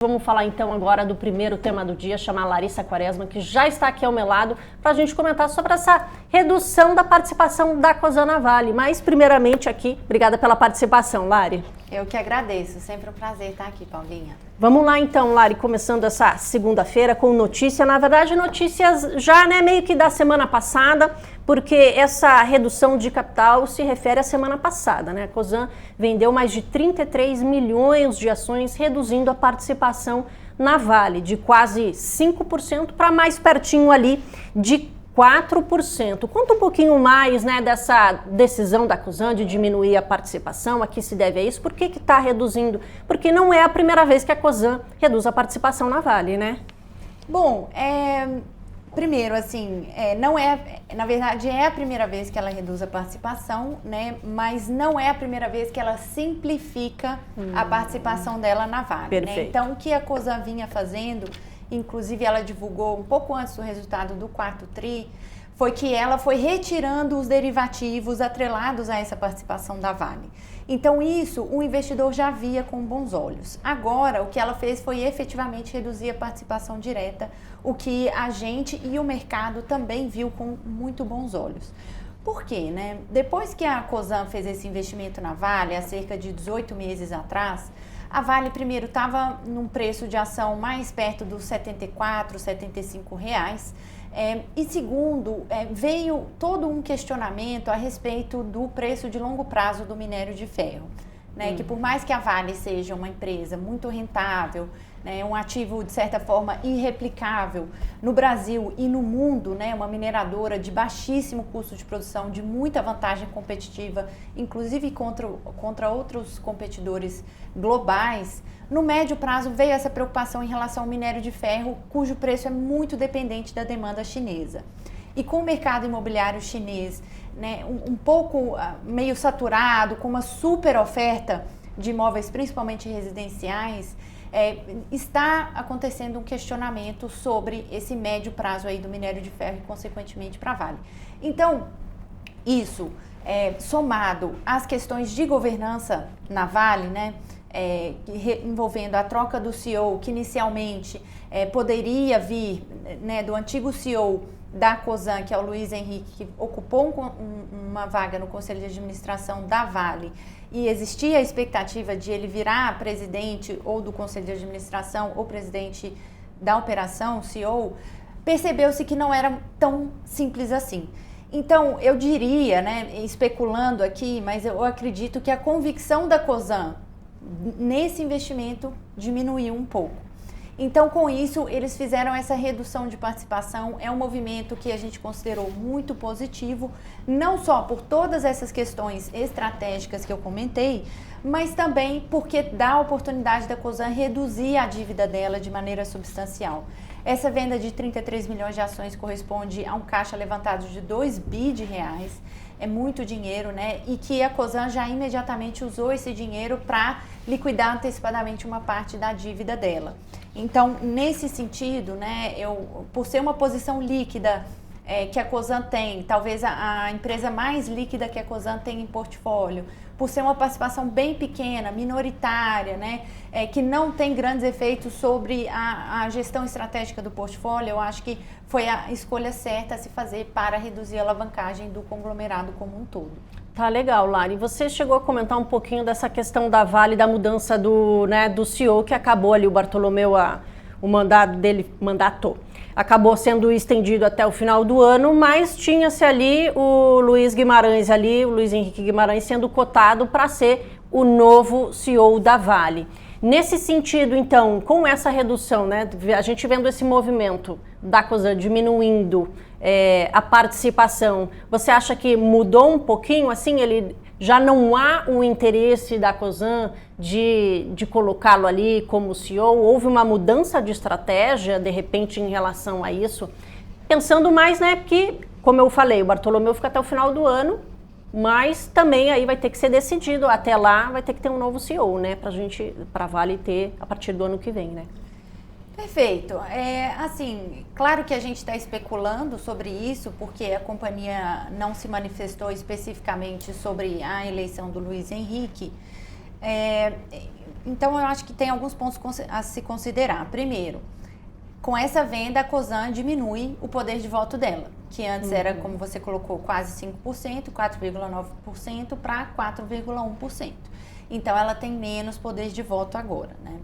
Vamos falar então agora do primeiro tema do dia, chamar a Larissa Quaresma, que já está aqui ao meu lado, para a gente comentar sobre essa redução da participação da Cosan na Vale. Mas primeiramente aqui, obrigada pela participação, Lari. Eu que agradeço, sempre um prazer estar aqui, Paulinha. Vamos lá então, Lari, começando essa segunda-feira com notícia, na verdade notícias já meio que da semana passada, porque essa redução de capital se refere à semana passada, A Cosan vendeu mais de 33 milhões de ações, reduzindo a participação na Vale de quase 5% para mais pertinho ali de 4%. Conta um pouquinho mais dessa decisão da Cosan de diminuir a participação, a que se deve a isso, por que está reduzindo? Porque não é a primeira vez que a Cosan reduz a participação na Vale, Bom, primeiro, não é, na verdade é a primeira vez que ela reduz a participação, mas não é a primeira vez que ela simplifica a participação dela na Vale. Perfeito. Então, o que a Cosan vinha fazendo, inclusive ela divulgou um pouco antes do resultado do quarto TRI, foi que ela foi retirando os derivativos atrelados a essa participação da Vale. Então isso o investidor já via com bons olhos. Agora o que ela fez foi efetivamente reduzir a participação direta, o que a gente e o mercado também viu com muito bons olhos. Por quê, Depois que a Cosan fez esse investimento na Vale, há cerca de 18 meses atrás, a Vale primeiro estava num preço de ação mais perto dos R$ 74, R$ 75. E segundo, veio todo um questionamento a respeito do preço de longo prazo do minério de ferro. Que por mais que a Vale seja uma empresa muito rentável, um ativo de certa forma irreplicável no Brasil e no mundo, uma mineradora de baixíssimo custo de produção, de muita vantagem competitiva, inclusive contra outros competidores globais, no médio prazo veio essa preocupação em relação ao minério de ferro, cujo preço é muito dependente da demanda chinesa. E com o mercado imobiliário chinês um pouco meio saturado, com uma super oferta de imóveis, principalmente residenciais, está acontecendo um questionamento sobre esse médio prazo aí do minério de ferro e, consequentemente, para a Vale. Então, isso somado às questões de governança na Vale, envolvendo a troca do CEO, que inicialmente poderia vir do antigo CEO da Cosan, que é o Luiz Henrique, que ocupou uma vaga no Conselho de Administração da Vale, e existia a expectativa de ele virar presidente ou do Conselho de Administração ou presidente da operação, CEO, percebeu-se que não era tão simples assim. Então, eu diria, especulando aqui, mas eu acredito que a convicção da Cosan nesse investimento diminuiu um pouco. Então, com isso, eles fizeram essa redução de participação. É um movimento que a gente considerou muito positivo, não só por todas essas questões estratégicas que eu comentei, mas também porque dá a oportunidade da Cosan reduzir a dívida dela de maneira substancial. Essa venda de 33 milhões de ações corresponde a um caixa levantado de 2 bi de reais. É muito dinheiro, E que a Cosan já imediatamente usou esse dinheiro para liquidar antecipadamente uma parte da dívida dela. Então, nesse sentido, por ser uma posição líquida que a Cosan tem, talvez a empresa mais líquida que a Cosan tem em portfólio, por ser uma participação bem pequena, minoritária, que não tem grandes efeitos sobre a gestão estratégica do portfólio, eu acho que foi a escolha certa a se fazer para reduzir a alavancagem do conglomerado como um todo. Tá legal, Lari. Você chegou a comentar um pouquinho dessa questão da Vale, da mudança do CEO, que acabou ali, o Bartolomeu, o mandato acabou sendo estendido até o final do ano, mas tinha-se ali o Luiz Henrique Guimarães sendo cotado para ser o novo CEO da Vale. Nesse sentido, então, com essa redução, a gente vendo esse movimento da Cosan diminuindo a participação, você acha que mudou um pouquinho, ele já não há o interesse da Cosan de colocá-lo ali como CEO? Houve uma mudança de estratégia, de repente, em relação a isso? Pensando mais, que, como eu falei, o Bartolomeu fica até o final do ano, mas também aí vai ter que ser decidido, até lá vai ter que ter um novo CEO, para a Vale ter a partir do ano que vem, Perfeito. Claro que a gente está especulando sobre isso, porque a companhia não se manifestou especificamente sobre a eleição do Luiz Henrique. Então, eu acho que tem alguns pontos a se considerar. Primeiro, com essa venda, a Cosan diminui o poder de voto dela, que antes era, como você colocou, quase 5%, 4,9% para 4,1%. Então, ela tem menos poder de voto agora, né?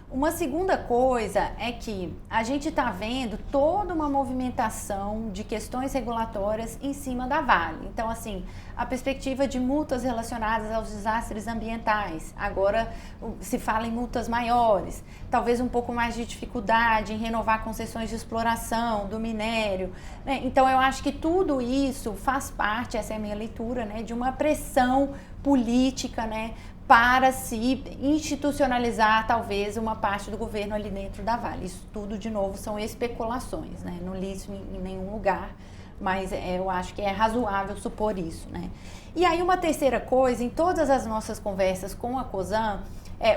Uma segunda coisa é que a gente está vendo toda uma movimentação de questões regulatórias em cima da Vale. Então, assim, a perspectiva de multas relacionadas aos desastres ambientais. Agora se fala em multas maiores, talvez um pouco mais de dificuldade em renovar concessões de exploração do minério, né? Então, eu acho que tudo isso faz parte, essa é a minha leitura, né, de uma pressão política, né, para se institucionalizar talvez uma parte do governo ali dentro da Vale. Isso tudo, de novo, são especulações, né? Não li isso em nenhum lugar, mas eu acho que é razoável supor isso, né? E aí uma terceira coisa, em todas as nossas conversas com a Cosan,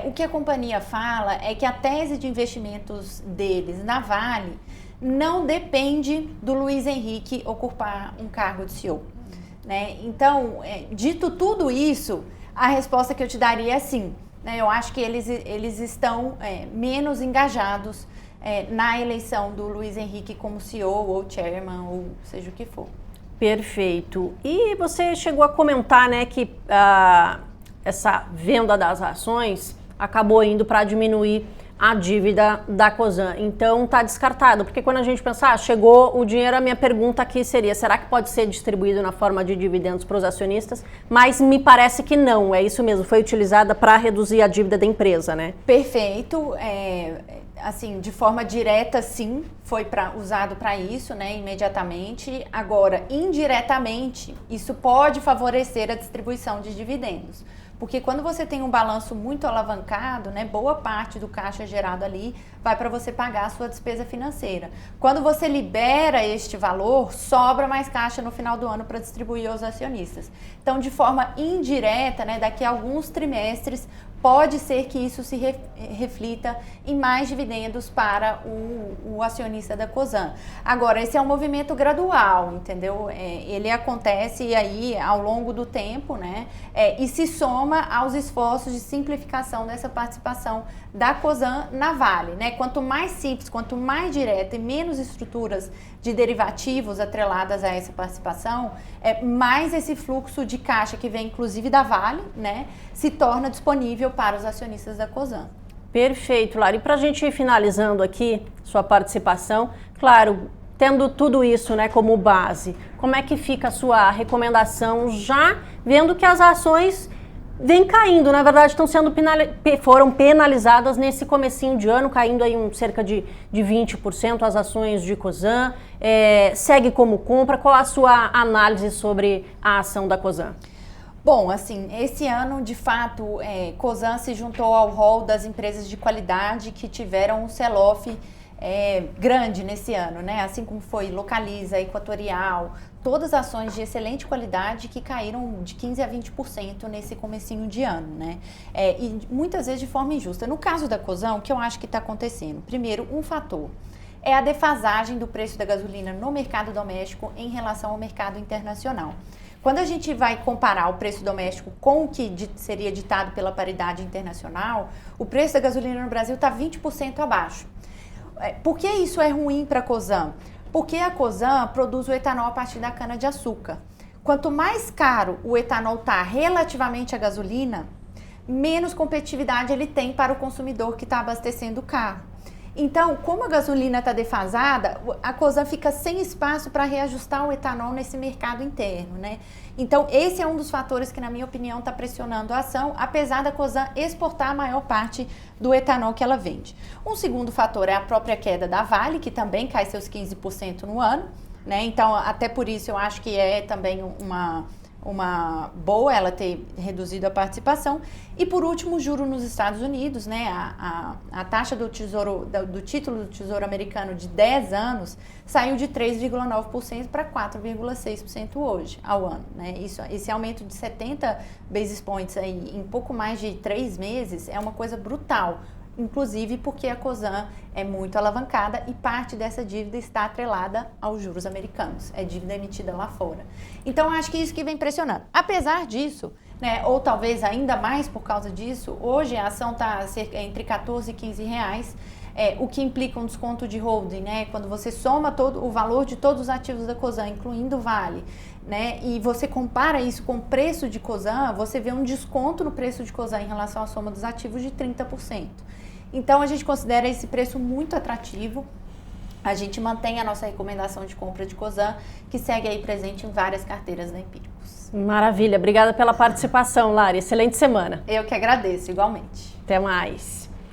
o que a companhia fala é que a tese de investimentos deles na Vale não depende do Luiz Henrique ocupar um cargo de CEO, né? Então, dito tudo isso, a resposta que eu te daria é sim, né? Eu acho que eles estão menos engajados na eleição do Luiz Henrique como CEO ou chairman ou seja o que for. Perfeito. E você chegou a comentar, né, que essa venda das ações acabou indo para diminuir a dívida da Cosan. Então está descartado, porque quando a gente pensa, chegou o dinheiro, a minha pergunta aqui seria, será que pode ser distribuído na forma de dividendos para os acionistas? Mas me parece que não, é isso mesmo, foi utilizada para reduzir a dívida da empresa, né? Perfeito, assim, de forma direta sim, foi usado para isso, né, imediatamente. Agora, indiretamente, isso pode favorecer a distribuição de dividendos. Porque quando você tem um balanço muito alavancado, né, boa parte do caixa gerado ali vai para você pagar a sua despesa financeira. Quando você libera este valor, sobra mais caixa no final do ano para distribuir aos acionistas. Então, de forma indireta, né, daqui a alguns trimestres, pode ser que isso se reflita em mais dividendos para o acionista da Cosan. Agora, esse é um movimento gradual, entendeu? Ele acontece aí ao longo do tempo, né? E se soma aos esforços de simplificação dessa participação da Cosan na Vale, né? Quanto mais simples, quanto mais direta e menos estruturas de derivativos atreladas a essa participação, mais esse fluxo de caixa que vem inclusive da Vale, né, se torna disponível para os acionistas da Cosan. Perfeito, Lara. E para a gente ir finalizando aqui sua participação, claro, tendo tudo isso, né, como base, como é que fica a sua recomendação, já vendo que as ações vêm caindo, na verdade foram penalizadas nesse comecinho de ano, caindo aí cerca de 20% as ações de Cosan, segue como compra, qual a sua análise sobre a ação da Cosan? Bom, assim, esse ano, de fato, Cosan se juntou ao rol das empresas de qualidade que tiveram um sell-off grande nesse ano, né? Assim como foi Localiza, Equatorial, todas as ações de excelente qualidade que caíram de 15% a 20% nesse comecinho de ano, né? E muitas vezes de forma injusta. No caso da Cosan, o que eu acho que está acontecendo? Primeiro, um fator é a defasagem do preço da gasolina no mercado doméstico em relação ao mercado internacional. Quando a gente vai comparar o preço doméstico com o que seria ditado pela paridade internacional, o preço da gasolina no Brasil está 20% abaixo. Por que isso é ruim para a Cosan? Porque a Cosan produz o etanol a partir da cana-de-açúcar. Quanto mais caro o etanol está relativamente à gasolina, menos competitividade ele tem para o consumidor que está abastecendo o carro. Então, como a gasolina está defasada, a Cosan fica sem espaço para reajustar o etanol nesse mercado interno, né? Então, esse é um dos fatores que, na minha opinião, está pressionando a ação, apesar da Cosan exportar a maior parte do etanol que ela vende. Um segundo fator é a própria queda da Vale, que também cai seus 15% no ano, né? Então, até por isso, eu acho que é também uma boa ela ter reduzido a participação. E por último, o juro nos Estados Unidos, né? A taxa do título do Tesouro Americano de 10 anos saiu de 3,9% para 4,6% hoje, ao ano, né? Esse aumento de 70 basis points aí em pouco mais de 3 meses é uma coisa brutal. Inclusive porque a Cosan é muito alavancada e parte dessa dívida está atrelada aos juros americanos. É dívida emitida lá fora. Então, acho que isso que vem pressionando. Apesar disso, né? Ou talvez ainda mais por causa disso. Hoje a ação está entre 14 e 15 reais, o que implica um desconto de holding, né? Quando você soma todo o valor de todos os ativos da Cosan, incluindo o Vale, né? E você compara isso com o preço de Cosan, você vê um desconto no preço de Cosan em relação à soma dos ativos de 30%. Então a gente considera esse preço muito atrativo. A gente mantém a nossa recomendação de compra de Cosan, que segue aí presente em várias carteiras da Empíricos. Maravilha, obrigada pela participação, Lari. Excelente semana. Eu que agradeço, igualmente. Até mais.